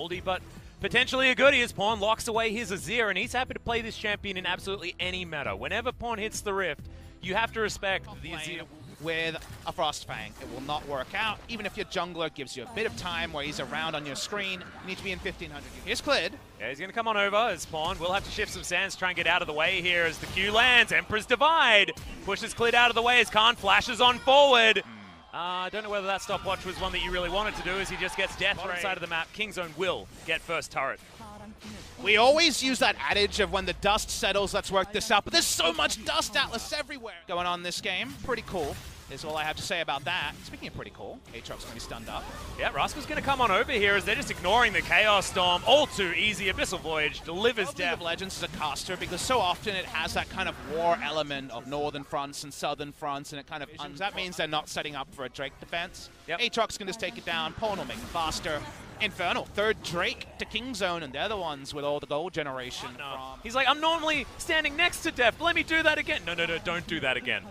oldie, but potentially a goodie as Pawn locks away his Azir, and he's happy to play this champion in absolutely any meta. Whenever Pawn hits the Rift, you have to respect the Azir. With a Frostfang, it will not work out. Even if your jungler gives you a bit of time where he's around on your screen, you need to be in 1500. Here's Clid. Yeah, he's going to come on over as Pawn. We'll have to shift some sands, try and get out of the way here as the Q lands. Emperor's Divide pushes Clid out of the way as Khan flashes on forward. I don't know whether that stopwatch was one that you really wanted to do, as he just gets death right side of the map. Kingzone will get first turret. We always use that adage of when the dust settles, let's work this out. But there's so much dust, Atlas, everywhere going on this game. Pretty cool is all I have to say about that. Speaking of pretty cool, Aatrox going to be stunned up. Yeah, Rascal's going to come on over here as they're just ignoring the Chaos Storm. All too easy. Abyssal Voyage delivers death. League of Legends is a caster because so often it has that kind of war element of northern fronts and southern fronts, and it kind of that means they're not setting up for a Drake defense. Yep. Aatrox can just take it down. Pawn will make it faster. Infernal, third Drake to Kingzone, and they're the ones with all the gold generation. He's like, I'm normally standing next to Def. Let me do that again. No, don't do that again.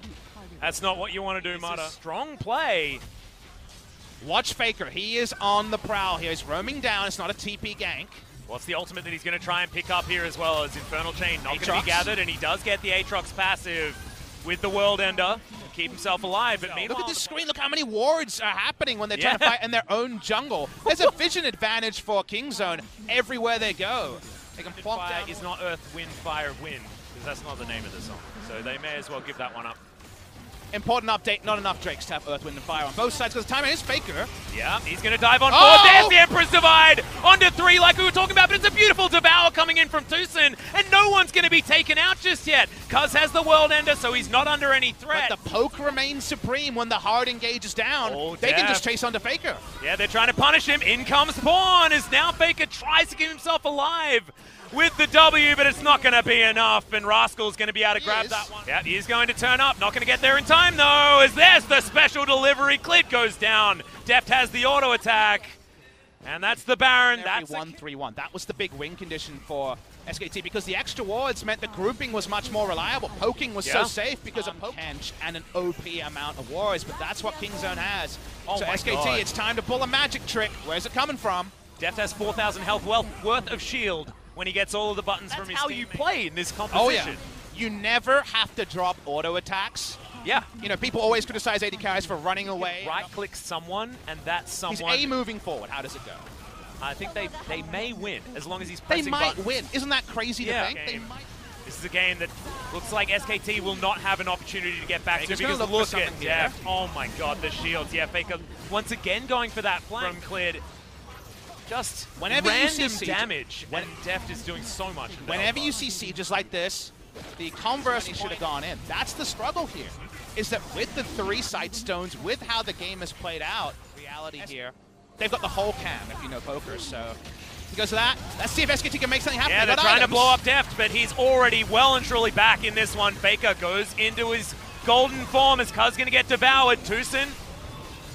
That's not what you want to do, Mata. Strong play. Watch Faker. He is on the prowl here. He's roaming down. It's not a TP gank. What's the ultimate that he's going to try and pick up here as well as Infernal Chain not going to be gathered, and he does get the Aatrox passive with the World Ender to keep himself alive. But look at this screen. Look how many wards are happening when they're trying to fight in their own jungle. There's a vision advantage for Kingzone everywhere they go. They can plonk Fire down. is not Earth, Wind, Fire, Wind, because that's not the name of the song. So they may as well give that one up. Important update, not enough Drakes to have Earth, Wind, and Fire on both sides because the timer is Faker. Yeah, he's going to dive on forward. There's the Emperor's Divide onto 3 like we were talking about, but it's a beautiful Devour coming in from Tucson, and no one's going to be taken out just yet. Kaz has the World Ender, so he's not under any threat. But the poke remains supreme when the hard engages down. They can just chase onto Faker. Yeah, they're trying to punish him. In comes Pawn as now Faker tries to keep himself alive with the W, but it's not going to be enough, and Rascal's going to be able to grab that one. Yeah, he's going to turn up. Not going to get there in time, though, as there's the special delivery. Clid goes down. Deft has the auto attack, and that's the Baron. That's 1-3-1. That was the big win condition for SKT because the extra wards meant the grouping was much more reliable. Poking was so safe because of Hench and an OP amount of wards, but that's what Kingzone has. So SKT, it's time to pull a magic trick. Where's it coming from? Deft has 4,000 health worth of shield when he gets all of the buttons from his teammate. That's how you play in this composition. Oh, yeah. You never have to drop auto attacks. Yeah. You know, people always criticize AD carries for running away. Right-click someone, and that's someone. He's A moving forward. How does it go? I think they may win, as long as he's pressing They might buttons. win. Isn't that crazy to think? They might. This is a game that looks like SKT will not have an opportunity to get back to because look at Deft. Oh my god, the shields. Yeah, Faker once again going for that flank. From Clid. Just whenever random you see damage, and Deft is doing so much. Whenever you see sieges like this, the converse should have gone in. That's the struggle here, is that with the 3 sight stones, with how the game has played out, reality here, they've got the whole cam, if you know poker, so because of that, let's see if SKT can make something happen. Yeah, they're trying to blow up Deft, but he's already well and truly back in this one. Faker goes into his golden form as Kaz going to get devoured. Tucson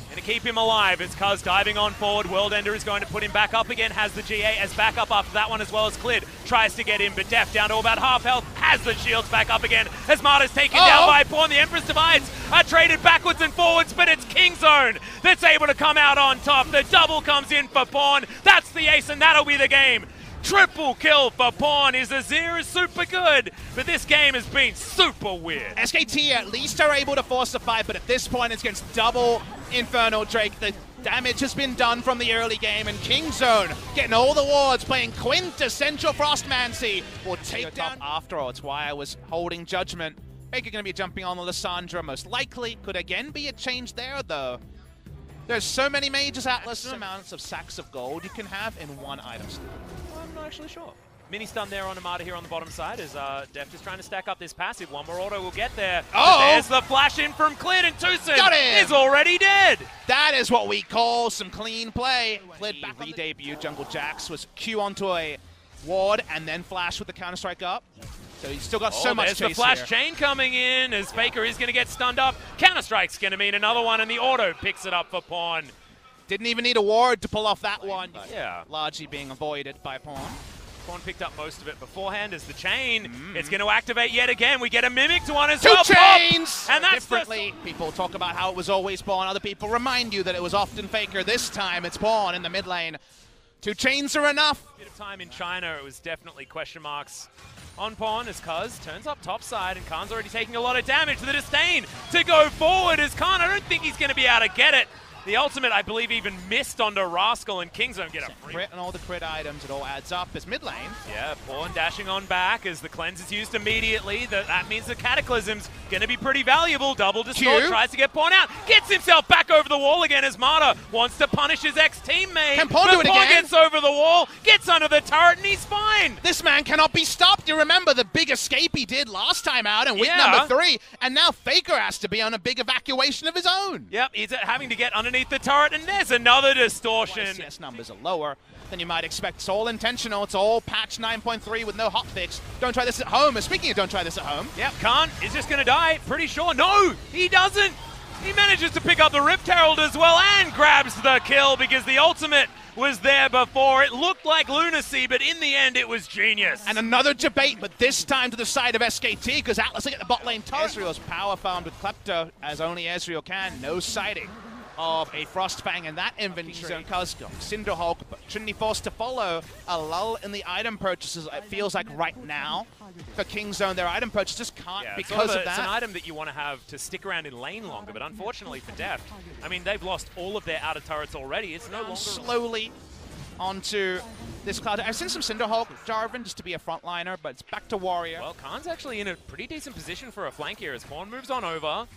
going to keep him alive as Kaz diving on forward. World Ender is going to put him back up again, has the GA as backup after that one as well as Clid. Tries to get in, but Deft down to about half health, has the shields back up again as Marta's taken down by Pawn. The Empress Divides are traded backwards and forwards, but it's Kingzone that's able to come out on top. The double comes in for Pawn. That's the ace, and that'll be the game. Triple kill for Pawn. His Azir is super good, but this game has been super weird. SKT at least are able to force the fight, but at this point it's against double Infernal Drake. The damage has been done from the early game, and Kingzone getting all the wards, playing quintessential Frostmancy, will take down after all. It's why I was holding judgment. Faker going to be jumping on the Lissandra most likely. Could again be a change there, though. There's so many mages, Atlas, amounts of sacks of gold you can have in one item slot. I'm not actually sure. Mini stun there on Amada here on the bottom side as Deft is trying to stack up this passive. One more auto will get there. There's the flash in from Clid, and Tucson is already dead. That is what we call some clean play. Clid back re-debut. Jungle Jax was Q onto a ward and then flash with the Counter-Strike up. So he's still got so much chase There's the flash here. chain coming in as Faker is going to get stunned up. Counter-Strike's going to mean another one, and the auto picks it up for Pawn. Didn't even need a ward to pull off that one. Yeah. Largely being avoided by Pawn. Pawn picked up most of it beforehand as the chain. It's going to activate yet again. We get a mimicked one as well. Two chains! And that's differently. People talk about how it was always Pawn. Other people remind you that it was often Faker. This time it's Pawn in the mid lane. 2 chains are enough. Bit of time in China, it was definitely question marks on Pawn as Kaz turns up topside, and Khan's already taking a lot of damage. The disdain to go forward as Khan, I don't think he's going to be able to get it. The ultimate, I believe, even missed onto Rascal, and Kingzone get a free. Crit and all the crit items, it all adds up. As mid lane. Yeah, Pawn dashing on back as the cleanse is used immediately. That means the Cataclysm's going to be pretty valuable. Double Distort tries to get Pawn out. Gets himself back over the wall again as Marta wants to punish his ex-teammate. Can Pawn do it again? Gets over the wall, gets under the turret, and he's fine. This man cannot be stopped. You remember the big escape he did last time out in week number 3. And now Faker has to be on a big evacuation of his own. Yep, he's having to get underneath the turret, and there's another distortion. CS numbers are lower than you might expect. It's all intentional. It's all patch 9.3 with no hotfix. Don't try this at home. Speaking of don't try this at home. Yep, Khan is just going to die, pretty sure. No, he doesn't. He manages to pick up the Rift Herald as well and grabs the kill because the ultimate was there before. It looked like lunacy, but in the end, it was genius. And another debate, but this time to the side of SKT because Atlas will get the bot lane turret. Ezreal's power farmed with Klepto, as only Ezreal can. No sighting of a Frostfang in that inventory. Cinderhawk, but Trinity forced to follow. A lull in the item purchases, it feels like right now. For Kingzone, their item purchase just can't because of that. It's an item that you want to have to stick around in lane longer, but unfortunately for Deft, I mean, they've lost all of their outer turrets already. It's no longer... Slowly onto this cloud. I've seen some Cinderhawk, Jarvan, just to be a frontliner, but it's back to Warrior. Well, Khan's actually in a pretty decent position for a flank here as Pawn moves on over.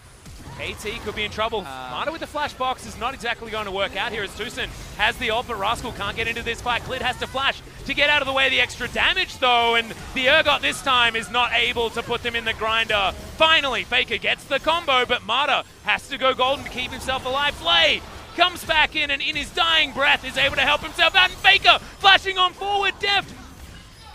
KT could be in trouble. Marta with the flash box is not exactly going to work out here as Tucson has the ult, but Rascal can't get into this fight. Clid has to flash to get out of the way of the extra damage though, and the Urgot this time is not able to put them in the grinder. Finally, Faker gets the combo, but Marta has to go golden to keep himself alive. Flay comes back in and in his dying breath is able to help himself out, and Faker flashing on forward. Deft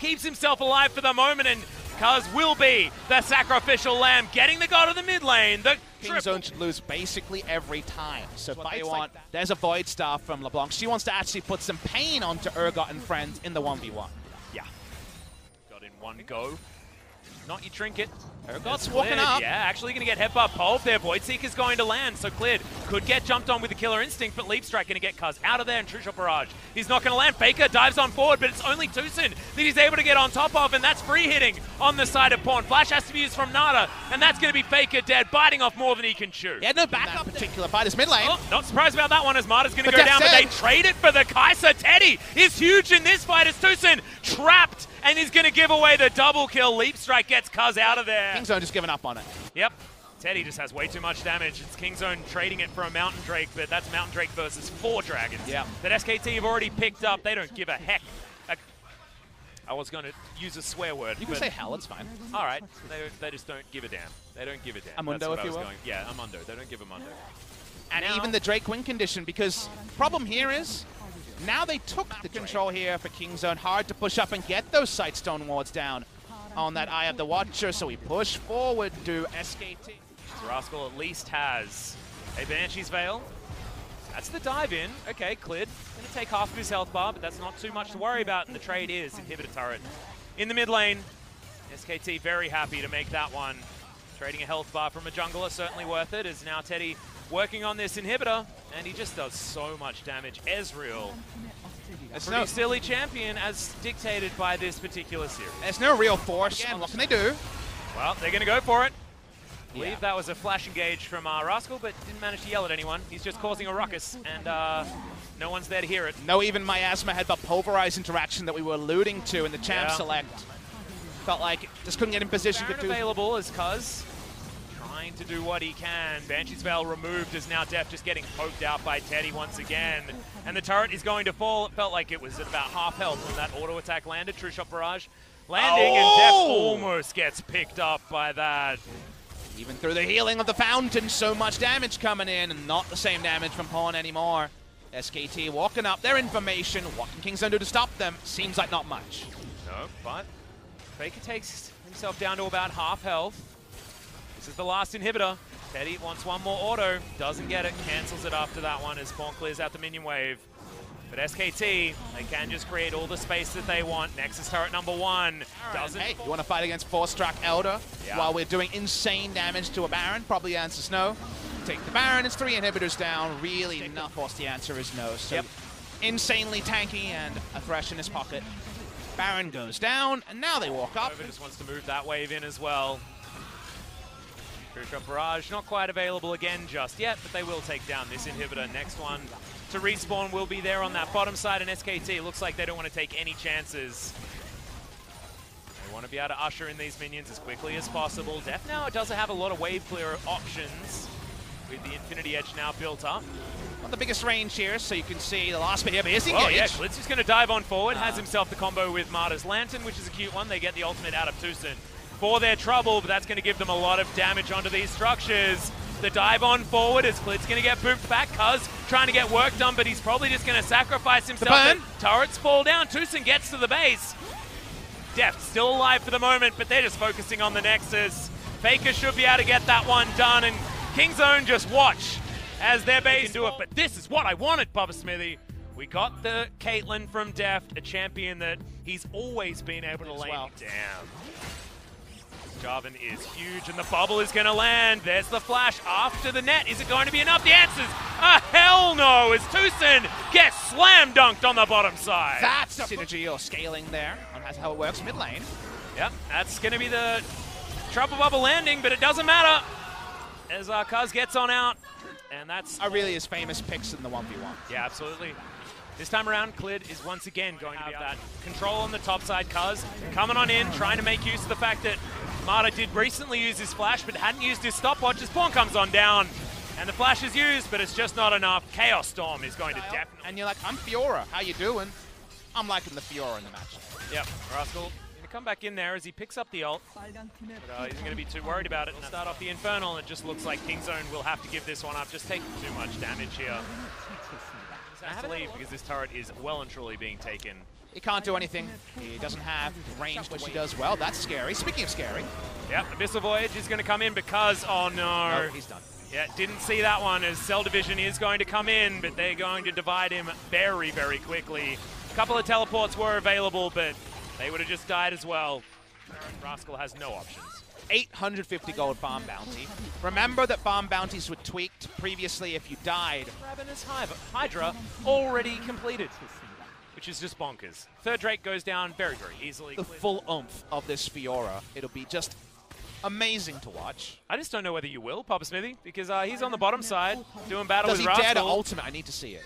keeps himself alive for the moment, and Kaz will be the sacrificial lamb, getting the god of the mid lane. The Kingzone should lose basically every time. So fights like that. There's a Void Staff from LeBlanc. She wants to actually put some pain onto Urgot and friends in the 1v1. Yeah. Got in one go. Not your trinket. Urgot's walking up. Yeah, actually going to get headbutt pulved there. Void Seeker's going to land, so Clid could get jumped on with the Killer Instinct, but Leap Strike going to get Kaz out of there, and True Shot Barrage. He's not going to land. Faker dives on forward, but it's only Tucson that he's able to get on top of, and that's free hitting on the side of Pawn. Flash has to be used from Nada, and that's going to be Faker dead, biting off more than he can chew. He had no backup in particular fight his mid lane. Oh, not surprised about that one as Marta's going to go down, but they trade it for the Kai'Sa. Teddy is huge in this fight as Tucson trapped, and he's going to give away the double kill. Leap Strike gets Kaz out of there. Kingzone just giving up on it. Yep. Teddy just has way too much damage. It's Kingzone trading it for a Mountain Drake, but that's Mountain Drake versus 4 dragons. Yeah. That SKT have already picked up. They don't give a heck. I was going to use a swear word. You can say hell, it's fine. All right. They just don't give a damn. They don't give a damn. Amundo, if you will. Yeah, Amundo. They don't give a mundo. And now, even the Drake win condition, because problem here is now they took the control here for Kingzone. Hard to push up and get those Sightstone wards down on that Eye of the Watcher, so we push forward to SKT. Rascal at least has a Banshee's Veil. That's the dive in. Okay, Clid going to take half of his health bar, but that's not too much to worry about, and the trade is Inhibitor Turret in the mid lane. SKT very happy to make that one. Trading a health bar from a jungler, certainly worth it, as now Teddy working on this Inhibitor, and he just does so much damage. Ezreal, a pretty silly champion as dictated by this particular series. There's no real force. Again, what can they do? Well, they're going to go for it. I believe that was a flash engage from Rascal, but didn't manage to yell at anyone. He's just causing a ruckus, and no one's there to hear it. No, even Miasma had the pulverized interaction that we were alluding to in the champ select. Felt like just couldn't get in position to do. Available as Kaz trying to do what he can. Banshee's Veil removed as now Deft just getting poked out by Teddy once again. And the turret is going to fall. It felt like it was at about half health when that auto attack landed. True Shot Barrage landing, and Deft almost gets picked up by that. Even through the healing of the fountain, so much damage coming in, and not the same damage from Pawn anymore. SKT walking up their information. What can Kingzone do to stop them? Seems like not much. No, but Faker takes himself down to about half health. This is the last Inhibitor. Teddy wants one more auto, doesn't get it, cancels it after that one as Pawn clears out the minion wave. But SKT, they can just create all the space that they want. Nexus turret number 1 doesn't. Hey, you want to fight against 4-struck Elder while we're doing insane damage to a Baron? Probably the answer's no. Take the Baron, it's 3 inhibitors down. Really not forced, the answer is no. So insanely tanky and a Thresh in his pocket. Baron goes down, and now they walk up. Nova just wants to move that wave in as well. Shot Barrage not quite available again just yet, but they will take down this inhibitor. Next one to respawn will be there on that bottom side, and SKT looks like they don't want to take any chances. They want to be able to usher in these minions as quickly as possible. Def now doesn't have a lot of wave clear options with the Infinity Edge now built up. Not the biggest range here, so you can see the last bit here, but is engaged. Oh yeah, Klid's just going to dive on forward, has himself the combo with Marta's Lantern, which is a cute one. They get the ultimate out of Tucson for their trouble, but that's going to give them a lot of damage onto these structures. The dive on forward as Klid's going to get booped back. Kaz trying to get work done, but he's probably just going to sacrifice himself. The turrets fall down. Tucson gets to the base. Deft still alive for the moment, but they're just focusing on the Nexus. Faker should be able to get that one done, and Kingzone just watch as their base do it. But this is what I wanted, Papa Smithy. We got the Caitlyn from Deft, a champion that he's always been able to lay down. Jarvan is huge, and the bubble is going to land. There's the flash after the net. Is it going to be enough? The answer's a hell no, as Tucson gets slam dunked on the bottom side. That's synergy or scaling there on how it works mid lane. Yep, that's going to be the trouble bubble landing, but it doesn't matter as Kaz gets on out, and that's really his famous picks in the 1v1. Yeah, absolutely. This time around, Klid is once again going to have that control on the top side. Kaz coming on in, trying to make use of the fact that Marta did recently use his flash, but hadn't used his stopwatch. His pawn comes on down, and the flash is used, but it's just not enough. Chaos Storm is going to definitely... And you're like, I'm Fiora. How you doing? I'm liking the Fiora in the match. Yep, Rascal going to come back in there as he picks up the ult. But he's going to be too worried about it. He'll start off the Infernal, and it just looks like Kingzone will have to give this one up. Just taking too much damage here. Has to leave because this turret is well and truly being taken. He can't do anything. He doesn't have range, which he does well. That's scary. Speaking of scary. Yep, Abyssal Voyage is going to come in because, oh no. He's done. Yeah, didn't see that one as Cell Division is going to come in, but they're going to divide him very, very quickly. A couple of teleports were available, but they would have just died as well. Rascal has no options. 850 gold farm bounty. Remember that farm bounties were tweaked previously if you died. Ravenous Hydra already completed, which is just bonkers. Third Drake goes down very, very easily. The full oomph of this Fiora. It'll be just amazing to watch. I just don't know whether you will, Papa Smithy, because he's on the bottom side doing battle with Rascal. Does he dare to ultimate? I need to see it.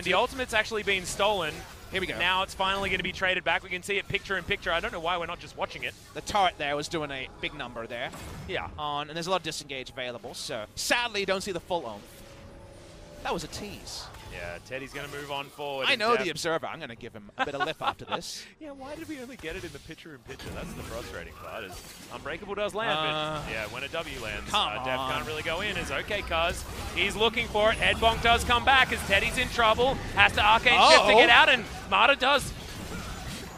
The ultimate's actually been stolen. Here we go. Now it's finally going to be traded back. We can see it picture in picture. I don't know why we're not just watching it. The turret there was doing a big number there. Yeah. And there's a lot of disengage available, so sadly you don't see the full oomph. That was a tease. Yeah, Teddy's going to move on forward. I know the Observer. I'm going to give him a bit of lift after this. Yeah, why did we only get it in the picture-in-picture? That's the frustrating part. Is Unbreakable does land, but yeah, when a W lands, Dev can't really go in. Is okay, Kaz. He's looking for it. Headbonk does come back as Teddy's in trouble. Has to Arcane Shift to get out, and Marta does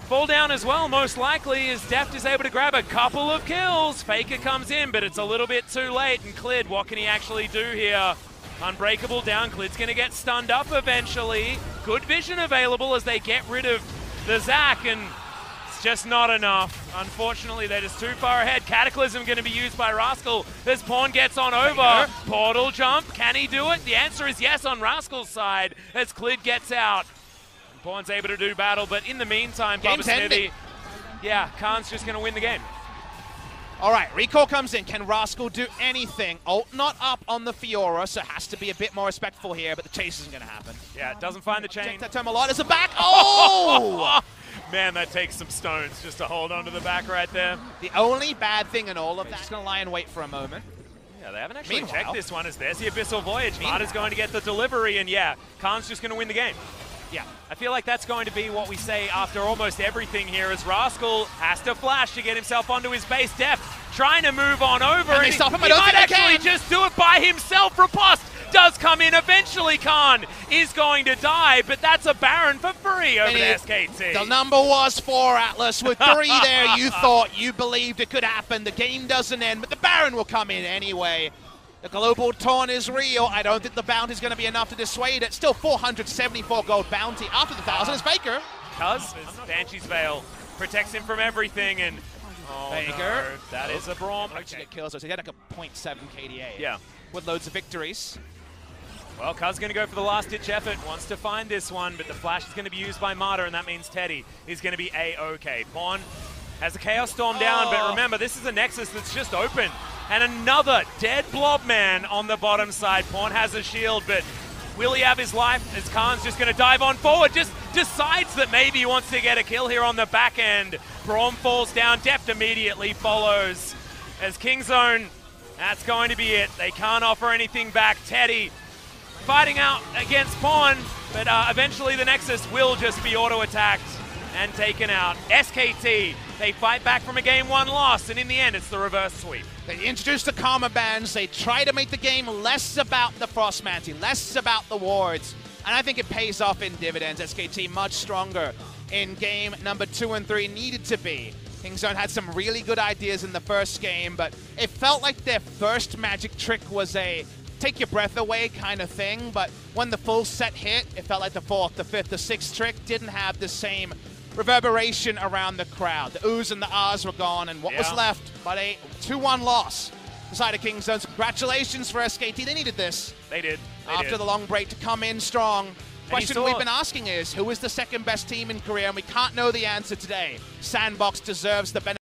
fall down as well, most likely, as Deft is able to grab a couple of kills. Faker comes in, but it's a little bit too late, and Klid, what can he actually do here? Unbreakable down, Klid's going to get stunned up eventually. Good vision available as they get rid of the Zac, and it's just not enough. Unfortunately, they're just too far ahead. Cataclysm going to be used by Rascal as Pawn gets on over. Portal jump, can he do it? The answer is yes on Rascal's side as Klid gets out. And Pawn's able to do battle, but in the meantime, Bubba Smithy, yeah, Khan's just going to win the game. All right, recall comes in. Can Rascal do anything? Ult not up on the Fiora, so has to be a bit more respectful here, but the chase isn't going to happen. Yeah, it doesn't find the chain. That time a lot is a back. Oh! Man, that takes some stones just to hold onto the back right there. The only bad thing in all of that is going to lie and wait for a moment. Yeah, they haven't actually checked this one as there's the Abyssal Voyage. Marta's going to get the delivery, and yeah, Khan's just going to win the game. Yeah. I feel like that's going to be what we say after almost everything here, as Rascal has to flash to get himself onto his base. Deft trying to move on over. And they stop him. I don't might think actually just do it by himself. Riposte does come in. Eventually, Khan is going to die, but that's a Baron for free over the SKT. The number was 4, Atlas. With 3 there, you thought, you believed it could happen. The game doesn't end, but the Baron will come in anyway. The global taunt is real. I don't think the bounty is going to be enough to dissuade it. Still 474 gold bounty after the 1,000 is Faker. Because Banshee's Veil protects him from everything, and Faker. No, that is a Braum. Okay. Get kills, so he had like a 0.7 KDA. Yeah. With loads of victories. Well, Kaz going to go for the last-ditch effort, wants to find this one, but the flash is going to be used by Marta, and that means Teddy is going to be A-OK. Pawn has a Chaos Storm down, but remember, this is a Nexus that's just open. And another dead blob man on the bottom side. Pawn has a shield, but will he have his life as Khan's just going to dive on forward, just decides that maybe he wants to get a kill here on the back end. Braum falls down, Deft immediately follows. As Kingzone, that's going to be it. They can't offer anything back. Teddy fighting out against Pawn, but eventually the Nexus will just be auto-attacked and taken out. SKT, they fight back from a Game 1 loss, and in the end, it's the reverse sweep. They introduced the Karma bans. They try to make the game less about the Frost Manty, less about the wards, and I think it pays off in dividends. SKT much stronger in game number 2 and 3, needed to be. Kingzone had some really good ideas in the first game, but it felt like their first magic trick was a take your breath away kind of thing, but when the full set hit, it felt like the 4th, the 5th, the 6th trick didn't have the same reverberation around the crowd. The oohs and the ahs were gone, and what was left but a 2-1 loss beside of Kingzone's. Congratulations for SKT. They needed this. They did. After the long break to come in strong. Question we've been asking is, who is the second best team in Korea? And we can't know the answer today. Sandbox deserves the benefit.